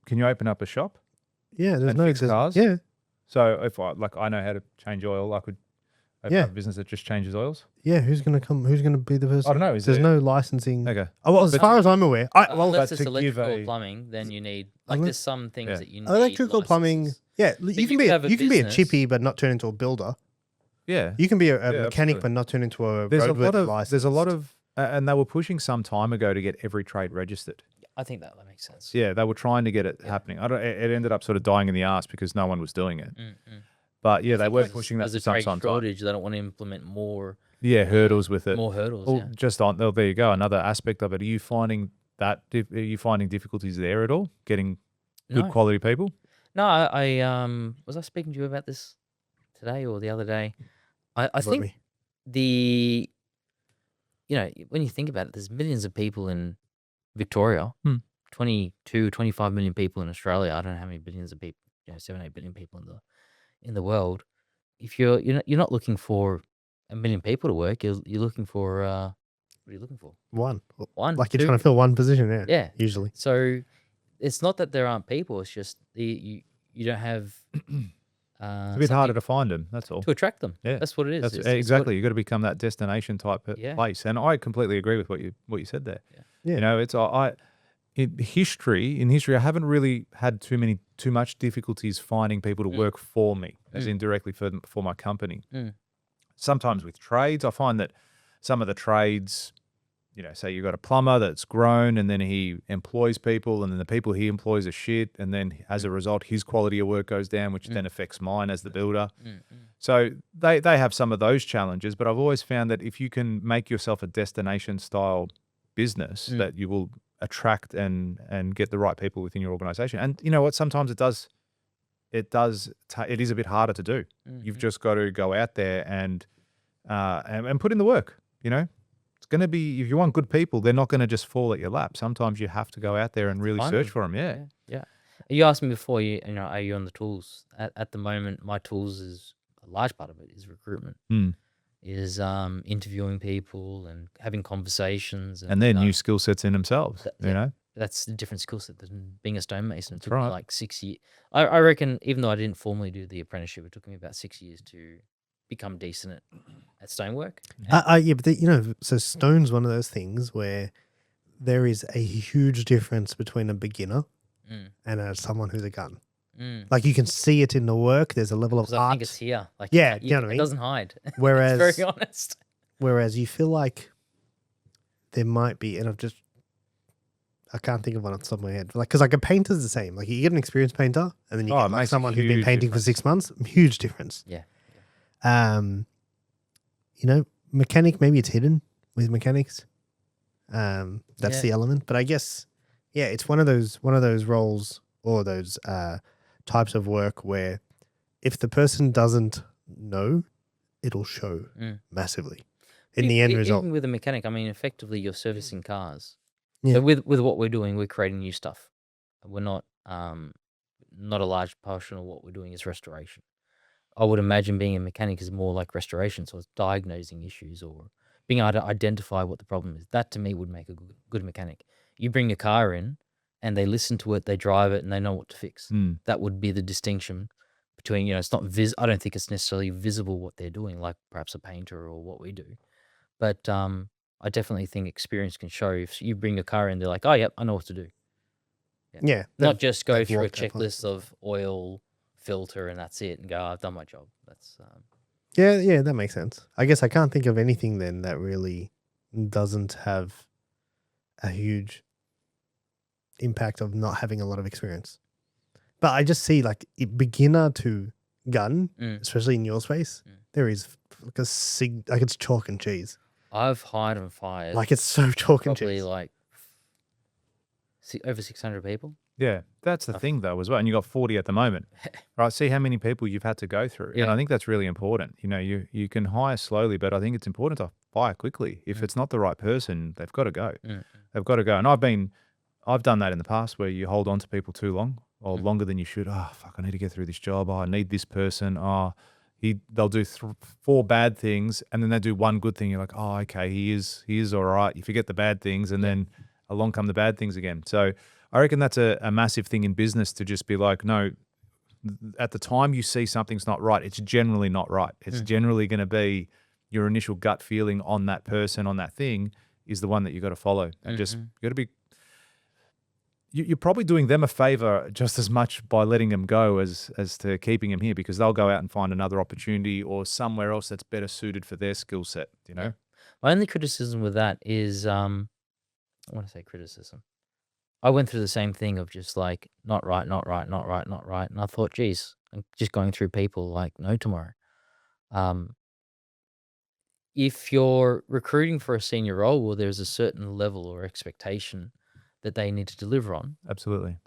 Can you open up a shop? Yeah, and fix cars? Yeah. So if I know how to change oil, I could open up a business that just changes oils. Yeah, who's gonna be the person? I don't know. There's no licensing. Okay. Oh, well, as far as I'm aware, unless it's to give electrical a- plumbing, then you need there's some things that you need. electrical plumbing. licenses. Yeah, But you can be a chippy but not turn into a builder. Yeah. You can be a mechanic absolutely. but not turn into a There's roadwork a lot of and they were pushing some time ago to get every trade registered. I think that makes sense. Yeah, they were trying to get it happening. It ended up sort of dying in the arse because no one was doing it. But yeah, they were pushing that for some time. Shortage. They don't want to implement more. Yeah, hurdles with it. More hurdles. Well, there you go. Another aspect of it. Are you finding difficulties there at all? Getting good quality people? No, I was I speaking to you about this today or the other day? I think when you think about it, there's millions of people in Victoria, 22, 25 million people in Australia. I don't know how many billions of people, 7, 8 billion people in the world. If you're not looking for a million people to work, you're looking for what are you looking for? One. Like two. you're trying to fill one position. Yeah. Usually. So it's not that there aren't people. It's just you don't have. It's a bit harder to find them. That's all. To attract them. Yeah, that's what it is. Exactly. You've got to become that destination type place. And I completely agree with what you said there. Yeah. It's in history, I haven't really had too much difficulties finding people to work for me, as in directly for my company. Sometimes with trades, I find that some of the trades, say you've got a plumber that's grown and then he employs people and then the people he employs are shit. And then as a result, his quality of work goes down, which then affects mine as the builder. So they have some of those challenges, but I've always found that if you can make yourself a destination style business, that you will attract and get the right people within your organization. And you know what? Sometimes it is a bit harder to do. You've just got to go out there and put in the work. It's going to be, if you want good people, they're not going to just fall at your lap. Sometimes you have to go out there and really search for them. Yeah. You asked me before, are you on the tools? At the moment, my tools is a large part of it is recruitment. Is interviewing people and having conversations. And they're new skill sets in themselves, That's a different skill set than being a stonemason. It took me like 6 years. I reckon, even though I didn't formally do the apprenticeship, it took me about 6 years to become decent at stonework. So stone's one of those things where there is a huge difference between a beginner and someone who's a gun. Like you can see it in the work. There's a level of art. I think it's here. Like you know what I mean? It doesn't hide. Whereas, it's very honest. Whereas you feel like there might be, and I can't think of one off the top of my head. Because a painter's the same. Like you get an experienced painter, and then you get someone who's been painting for 6 months. Huge difference. Yeah. Mechanic, maybe it's hidden with mechanics. That's the element. But I guess, it's one of those roles or those types of work where if the person doesn't know, it'll show massively in the end result. Even with a mechanic, effectively you're servicing cars. Yeah. So with what we're doing, we're creating new stuff. We're not a large portion of what we're doing is restoration. I would imagine being a mechanic is more like restoration, so it's diagnosing issues or being able to identify what the problem is. That to me would make a good mechanic. You bring a car in and they listen to it, they drive it, and they know what to fix. That would be the distinction between, it's not I don't think it's necessarily visible what they're doing, like perhaps a painter or what we do. But I definitely think experience can show. If you bring a car in, they're like, oh, yep, I know what to do. Yeah. Not just go through a checklist of oil, filter, and that's it, and go, I've done my job. That's Yeah, that makes sense. I guess I can't think of anything then that really doesn't have a huge impact of not having a lot of experience. But I just see beginner to gun, especially in your space, there is it's chalk and cheese. I've hired and fired. It's so chalk and cheese. Probably over 600 people. Yeah, that's the thing though as well. And you got 40 at the moment, right? See how many people you've had to go through. Yeah. And I think that's really important. You can hire slowly, but I think it's important to fire quickly. If it's not the right person, they've got to go. They've got to go. And I've done that in the past where you hold on to people too long or longer than you should. Oh, fuck, I need to get through this job. Oh, I need this person. Oh, they'll do 4 bad things and then they do one good thing. You're like, oh, okay, he is all right. You forget the bad things and then along come the bad things again. So I reckon that's a massive thing in business to just be like, no, at the time you see something's not right, it's generally not right. It's generally going to be your initial gut feeling on that person, on that thing, is the one that you got to follow. And just you got to be. You're probably doing them a favor just as much by letting them go as to keeping them here, because they'll go out and find another opportunity or somewhere else that's better suited for their skill set. You know. Yeah. My only criticism with that is, I want to say criticism. I went through the same thing of just like not right, not right, not right, not right, and I thought, geez, I'm just going through people like no tomorrow. If you're recruiting for a senior role, well, there's a certain level or expectation that they need to deliver on. Absolutely.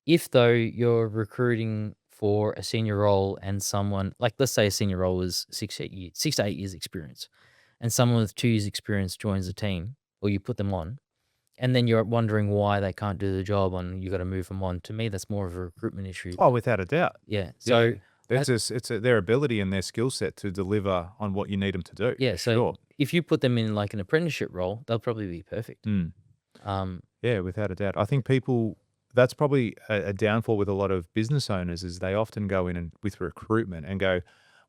If though you're recruiting for a senior role and someone, like let's say a senior role is 6 to 8 years experience, and someone with 2 years experience joins the team, or you put them on, and then you're wondering why they can't do the job and you got to move them on. To me, that's more of a recruitment issue. Oh, without a doubt. Yeah. So it's their ability and their skill set to deliver on what you need them to do. yeah. So sure. if you put them in like an apprenticeship role, they'll probably be perfect. Yeah, without a doubt. I think that's probably a downfall with a lot of business owners, is they often go in and with recruitment and go,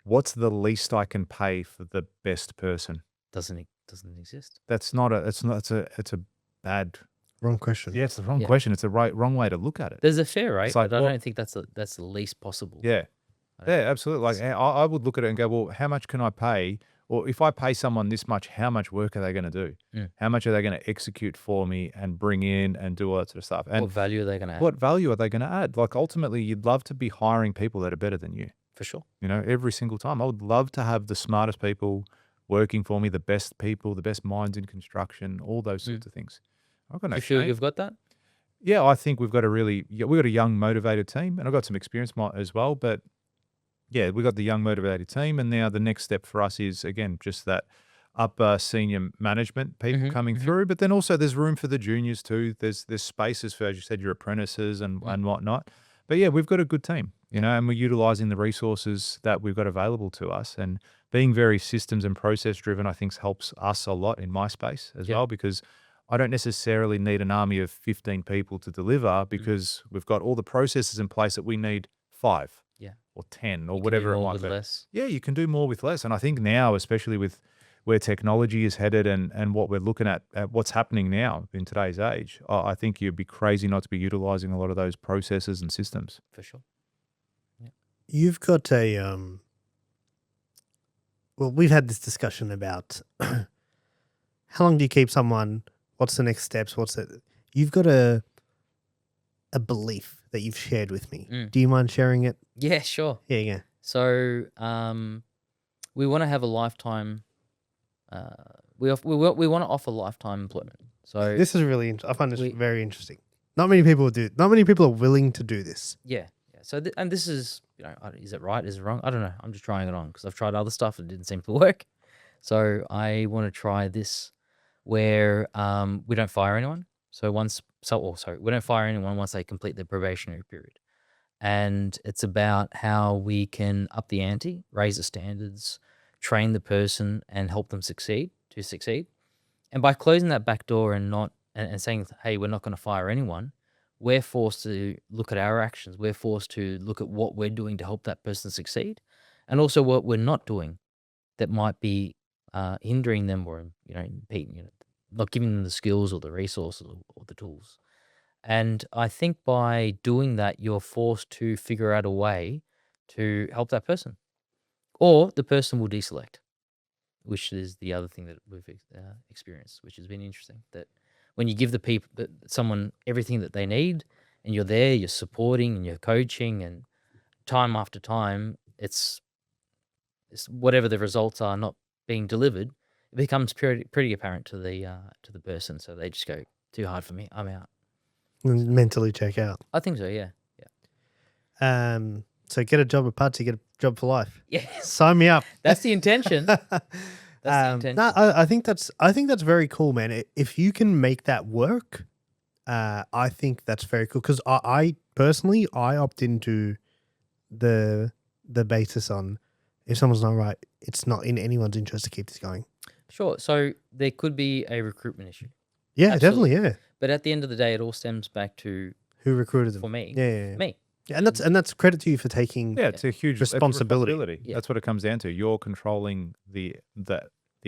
what's the least I can pay for the best person? Doesn't exist. It's a bad. Wrong question. Yeah, it's the wrong question. It's the wrong way to look at it. There's a fair rate, like, but I don't think that's the least possible. Yeah. Yeah, absolutely. Like I would look at it and go, well, how much can I pay? Or if I pay someone this much, how much work are they going to do? How much are they going to execute for me and bring in and do all that sort of stuff? And what value are they going to add? What value are they going to add? Like ultimately, you'd love to be hiring people that are better than you. For sure. You know, every single time. I would love to have the smartest people working for me, the best people, the best minds in construction, all those sorts of things. I've got no You feel shame. you've got that? Yeah, I think we've got a young, motivated team, and I've got some experience as well. But yeah, we've got the young, motivated team, and now the next step for us is, again, just that upper senior management people coming through. But then also there's room for the juniors too. There's spaces for, as you said, your apprentices and whatnot. But yeah, we've got a good team, you know, and we're utilizing the resources that we've got available to us, and being very systems and process driven, I think helps us a lot in my space as well, because I don't necessarily need an army of 15 people to deliver, because we've got all the processes in place that we need 5 or 10 or whatever it might be. Less. Yeah, you can do more with less. And I think now, especially with where technology is headed and what we're looking at what's happening now in today's age, I think you'd be crazy not to be utilizing a lot of those processes and systems. For sure. Yeah. You've got well, we've had this discussion about how long do you keep someone? What's the next steps? You've got a belief that you've shared with me. Do you mind sharing it? Yeah, sure. Yeah. So we want to have a lifetime. We want to offer lifetime employment. So this is really interesting. I find this very interesting. Not many people do. Not many people are willing to do this. Yeah. So and this is, is it right? Is it wrong? I don't know. I'm just trying it on because I've tried other stuff and it didn't seem to work. So I want to try this where we don't fire anyone. So we don't fire anyone once they complete their probationary period. And it's about how we can up the ante, raise the standards, train the person and help them succeed. And by closing that back door and saying, hey, we're not going to fire anyone, we're forced to look at our actions. We're forced to look at what we're doing to help that person succeed, and also what we're not doing that might be hindering them or impeding, not giving them the skills or the resources or the tools. And I think by doing that, you're forced to figure out a way to help that person, or the person will deselect, which is the other thing that we've experienced, which has been interesting. That when you give someone everything that they need, and you're there, you're supporting and you're coaching, and time after time, it's whatever the results are not being delivered, it becomes pretty apparent to the person. So they just go, too hard for me, I'm out. And mentally check out. I think so, yeah. So get a job at Pazzi, get a job for life. Yeah. Sign me up. That's the intention. No, I think that's very cool, man. If you can make that work, I think that's very cool. Because I personally opt into the basis on if someone's not right, it's not in anyone's interest to keep this going. Sure. So there could be a recruitment issue. Yeah, Absolutely. definitely. Yeah. But at the end of the day, it all stems back to Who recruited them? for me, Yeah. me. Yeah, and that's credit to you for taking. Yeah, it's a huge Responsibility. Yeah. That's what it comes down to. You're controlling the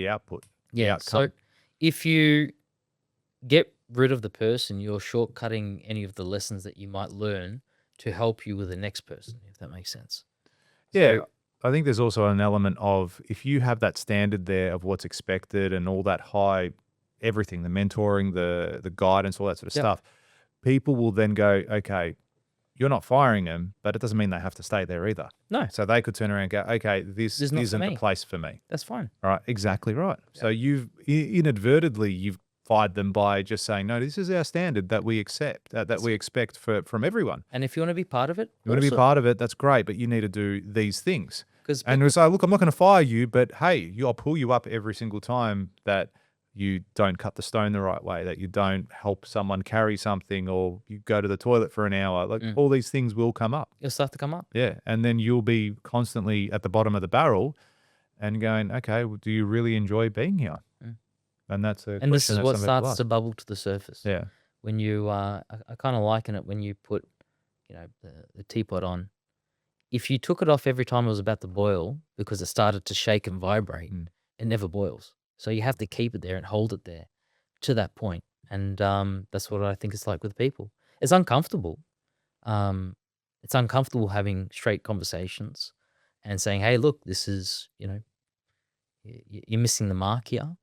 output, the Yeah. outcome. So if you get rid of the person, you're shortcutting any of the lessons that you might learn to help you with the next person, if that makes sense. Yeah, So, I think there's also an element of if you have that standard there of what's expected and all that high, everything, the mentoring, the guidance, all that sort of Yep. stuff, people will then go, okay, you're not firing them, but it doesn't mean they have to stay there either. no, So they could turn around and go, okay, this This is not for isn't the me. place for me. that's fine. All right, exactly right. So you've inadvertently you've fired them by just saying, no, this is our standard that we accept, that we expect from everyone. And if you want to be part of it, You want to be part of it, that's great, but you need to do these things. because And we say, look, I'm not going to fire you, but hey, I'll pull you up every single time that you don't cut the stone the right way, that you don't help someone carry something, or you go to the toilet for an hour. Like all these things will come up. it'll start to come up. Yeah. And then you'll be constantly at the bottom of the barrel and going, okay, well, do you really enjoy being here? And that's a And this question is that what some people starts ask. to bubble to the surface. Yeah. When you, I kind of liken it when you put, the teapot on. If you took it off every time it was about to boil because it started to shake and vibrate, it never boils. So you have to keep it there and hold it there to that point. And that's what I think it's like with people. It's uncomfortable. It's uncomfortable having straight conversations and saying, hey, look, this is, you're missing the mark here.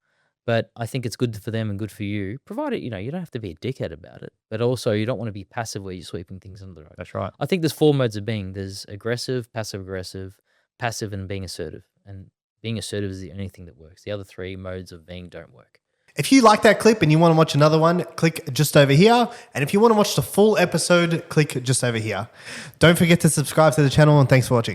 But I think it's good for them and good for you, provided, you don't have to be a dickhead about it. But also you don't want to be passive where you're sweeping things under the rug. That's right. I think there's 4 modes of being. There's aggressive, passive-aggressive, passive, and being assertive. And being assertive is the only thing that works. The other 3 modes of being don't work. If you like that clip and you want to watch another one, click just over here. And if you want to watch the full episode, click just over here. Don't forget to subscribe to the channel, and thanks for watching.